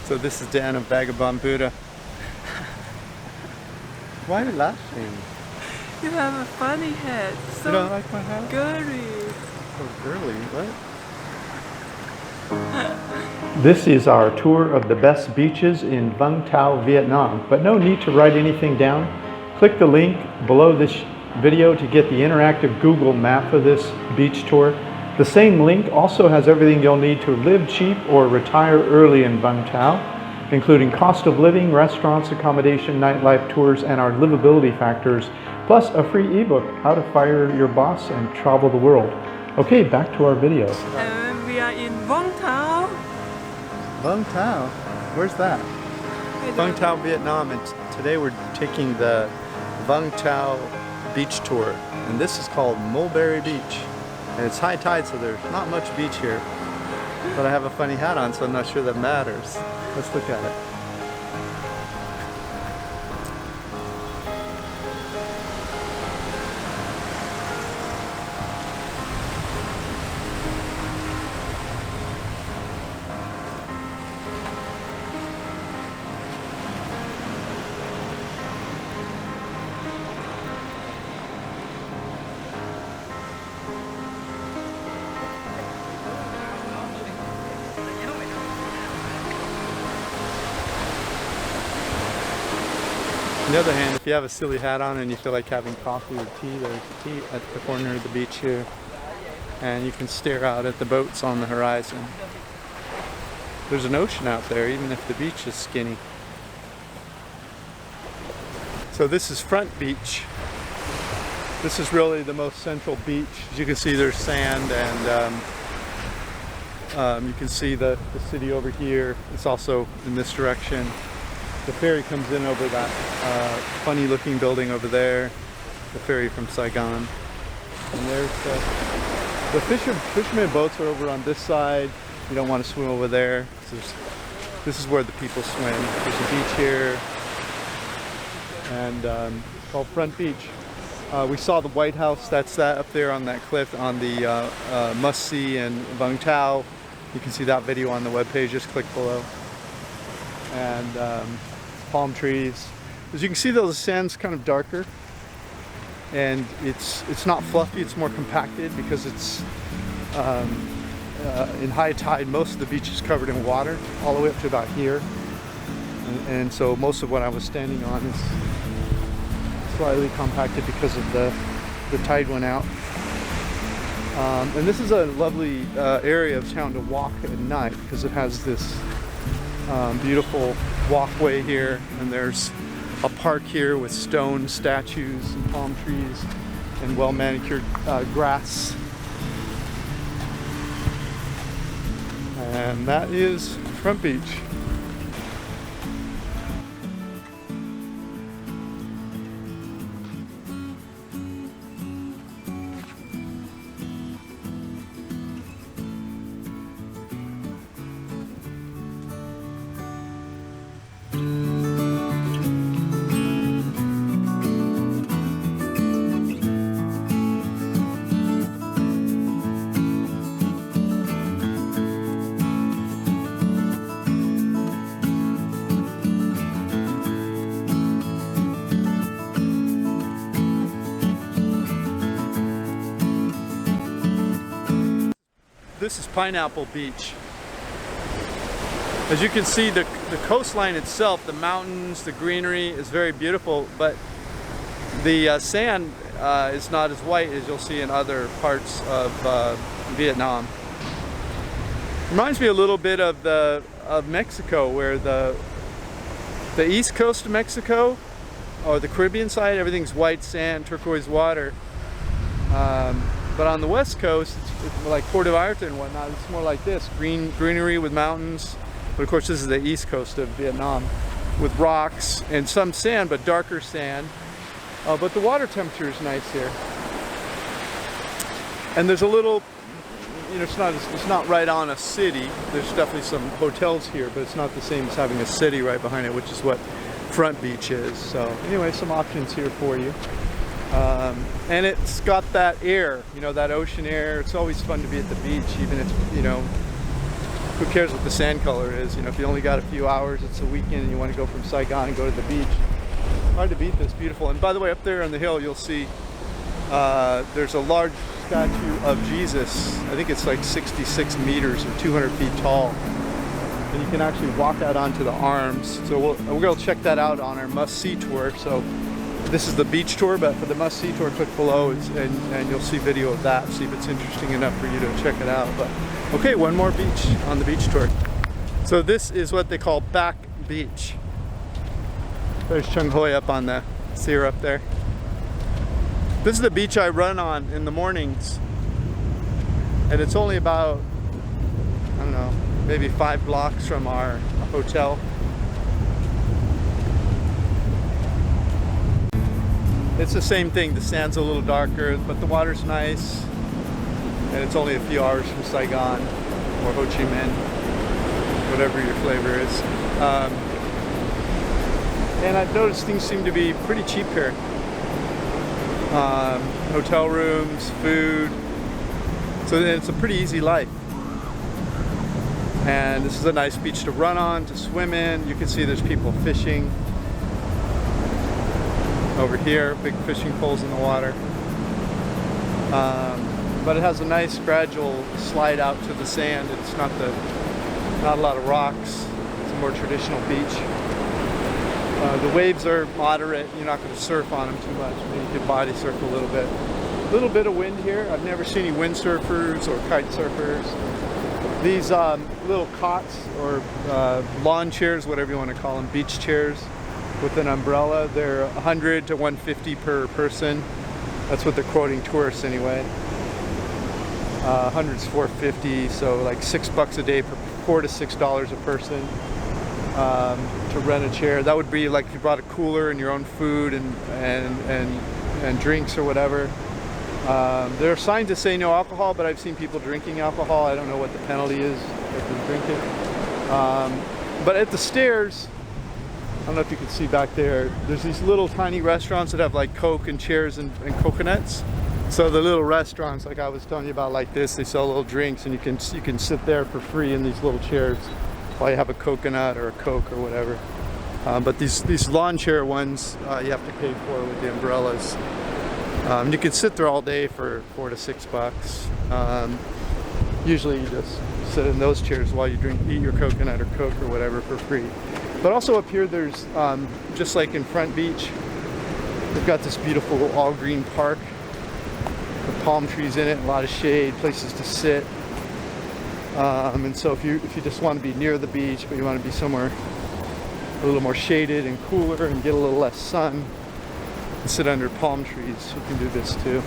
So this is Dan of Vagabond Buddha. Why are you laughing? You have a funny head. So You don't like my hat? girly. So girly, what? This is our tour of the best beaches in Vung, Vietnam, but no need to write anything down. Click the link below this video to get the interactive Google map of this beach tour. The same link also has everything you'll need to live cheap or retire early in Vung Tau, including cost of living, restaurants, accommodation, nightlife tours, and our livability factors, plus a free ebook, How to Fire Your Boss and Travel the World. Okay, back to our video. And we are in Vung Tau. Vung Tau? Where's that? Vung Tau, Vietnam, and today we're taking the Vung Tau beach tour, and this is called Mulberry Beach, and it's high tide, so there's not much beach here, but I have a funny hat on, so I'm not sure that matters. Let's look at it. On the other hand, if you have a silly hat on and you feel like having coffee or tea, there's tea at the corner of the beach here, and you can stare out at the boats on the horizon. There's an ocean out there, even if the beach is skinny. So this is Front Beach. This is really the most central beach. As you can see, there's sand, and you can see the city over here. It's also in this direction. The ferry comes in over that funny looking building over there, the ferry from Saigon. And there's the fishermen boats are over on this side. You don't want to swim over there. So this is where the people swim. There's a beach here, and it's called Front Beach. We saw the White House, that's that up there on that cliff on the must-see in Vung Tau. You can see that video on the webpage, just click below. And palm trees. As you can see, though, the sand's kind of darker, and it's not fluffy, it's more compacted because it's in high tide. Most of the beach is covered in water all the way up to about here, and so most of what I was standing on is slightly compacted because of the tide went out. And this is a lovely area of town to walk at night because it has this beautiful walkway here, and there's a park here with stone statues and palm trees and well manicured grass. And that is Front Beach. This is Pineapple Beach. As you can see, the coastline itself, the mountains, the greenery is very beautiful, but the sand is not as white as you'll see in other parts of Vietnam. Reminds me a little bit of Mexico, where the east coast of Mexico, or the Caribbean side, everything's white sand, turquoise water. But on the west coast, it's like Puerto Vallarta and whatnot, it's more like this, greenery with mountains. But of course this is the east coast of Vietnam, with rocks and some sand, but darker sand. But the water temperature is nice here. And there's a little, you know, it's not right on a city. There's definitely some hotels here, but it's not the same as having a city right behind it, which is what Front Beach is. So anyway, some options here for you. And it's got that air, you know, that ocean air. It's always fun to be at the beach, even if, you know, who cares what the sand color is? You know, if you only got a few hours, it's a weekend, and you want to go from Saigon and go to the beach. Hard to beat this. Beautiful. And by the way, up there on the hill, you'll see there's a large statue of Jesus. I think it's like 66 meters or 200 feet tall. And you can actually walk out onto the arms. So we're going to check that out on our must-see tour. So this is the beach tour, but for the must-see tour, click below and you'll see video of that. See if it's interesting enough for you to check it out. But okay, one more beach on the beach tour. So this is what they call Back Beach. There's Chung Hoi up on the, see her up there. This is the beach I run on in the mornings. And it's only about, I don't know, maybe 5 blocks from our hotel. It's the same thing, the sand's a little darker, but the water's nice. And it's only a few hours from Saigon or Ho Chi Minh, whatever your flavor is. And I've noticed things seem to be pretty cheap here. Hotel rooms, food. So it's a pretty easy life. And this is a nice beach to run on, to swim in. You can see there's people fishing. Over here, big fishing poles in the water. But it has a nice gradual slide out to the sand. It's not a lot of rocks. It's a more traditional beach. The waves are moderate. You're not going to surf on them too much. Maybe you could body surf a little bit. A little bit of wind here. I've never seen any windsurfers or kite surfers. These little cots or lawn chairs, whatever you want to call them, beach chairs with an umbrella, they're 100 to 150 per person. That's what they're quoting tourists anyway. 100's 450, so like $6 a day for $4 to $6 a person to rent a chair. That would be like if you brought a cooler and your own food and drinks or whatever. There are signs that say no alcohol, but I've seen people drinking alcohol. I don't know what the penalty is if you drink it. But at the stairs, I don't know if you can see back there, there's these little tiny restaurants that have like Coke and chairs and coconuts. So the little restaurants, like I was telling you about, like this, they sell little drinks, and you can sit there for free in these little chairs while you have a coconut or a Coke or whatever. But these lawn chair ones, you have to pay for with the umbrellas. You can sit there all day for $4 to $6. Usually you just sit in those chairs while you eat your coconut or Coke or whatever for free. But also up here, there's just like in Front Beach, they've got this beautiful all green park with palm trees in it, a lot of shade, places to sit. And so if you just want to be near the beach, but you want to be somewhere a little more shaded and cooler and get a little less sun and sit under palm trees, you can do this too.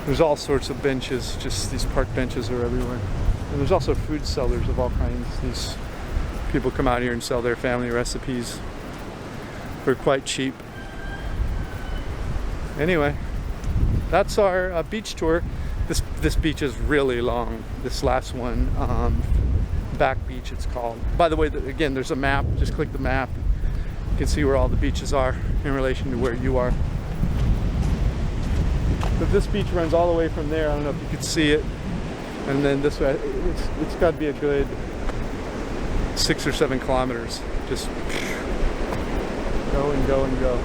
There's all sorts of benches, just these park benches are everywhere. And there's also food sellers of all kinds. These people come out here and sell their family recipes for quite cheap. Anyway, that's our beach tour. This beach is really long. This last one, Back Beach it's called. By the way, again, there's a map. Just click the map. You can see where all the beaches are in relation to where you are. But this beach runs all the way from there. I don't know if you could see it. And then this way, it's got to be a good 6 or 7 kilometers. Just go and go and go.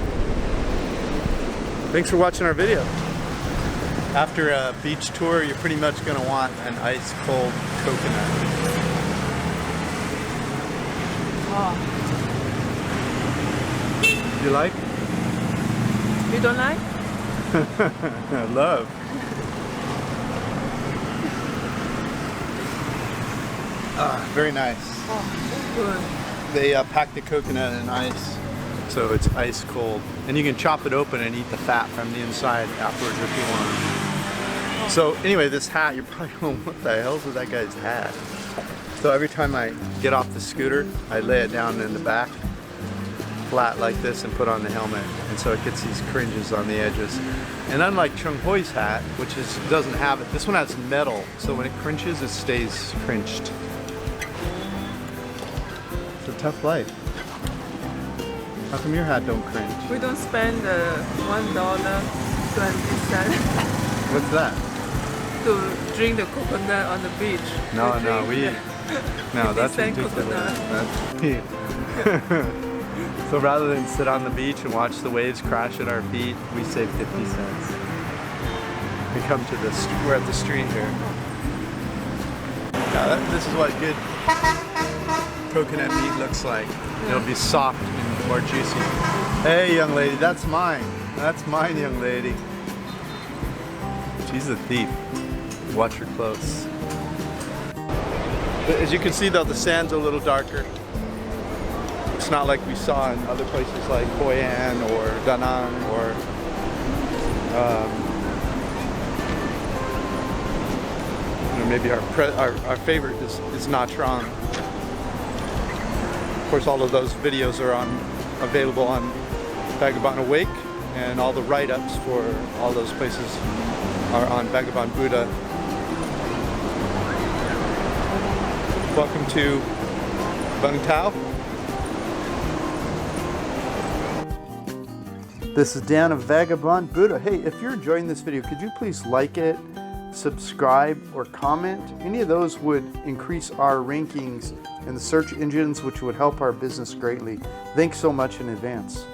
Thanks for watching our video. After a beach tour, you're pretty much going to want an ice cold coconut. Oh, You like? you don't like? I love. Very nice. Oh, good. They pack the coconut in ice, so it's ice cold. And you can chop it open and eat the fat from the inside afterwards if you want. So anyway, this hat, you're probably going, what the hell is with that guy's hat? So every time I get off the scooter, I lay it down in the back, flat like this, and put on the helmet. And so it gets these cringes on the edges. And unlike Chung Hoi's hat, which doesn't have it, this one has metal, so when it cringes, it stays crinched. It's a tough life. How come your hat don't cringe? We don't spend $1.20. What's that? to drink the coconut on the beach. No, We no, drink no, that's 50 cent ridiculous. coconut. That's so rather than sit on the beach and watch the waves crash at our feet, we save 50 cents. We come to this, we're at the street here. Yeah, this is what good coconut meat looks like. It'll be soft and more juicy. Hey, young lady, that's mine. That's mine, young lady. She's a thief. Watch her close. But as you can see though, the sand's a little darker. It's not like we saw in other places like Hoi An or Da Nang or maybe our favorite is Nha Trang. Of course, all of those videos are available on Vagabond Awake, and all the write-ups for all those places are on Vagabond Buddha. Welcome to Vung Tao. This is Dan of Vagabond Buddha. Hey, if you're enjoying this video, could you please like it, subscribe, or comment? Any of those would increase our rankings in the search engines, which would help our business greatly. Thanks so much in advance.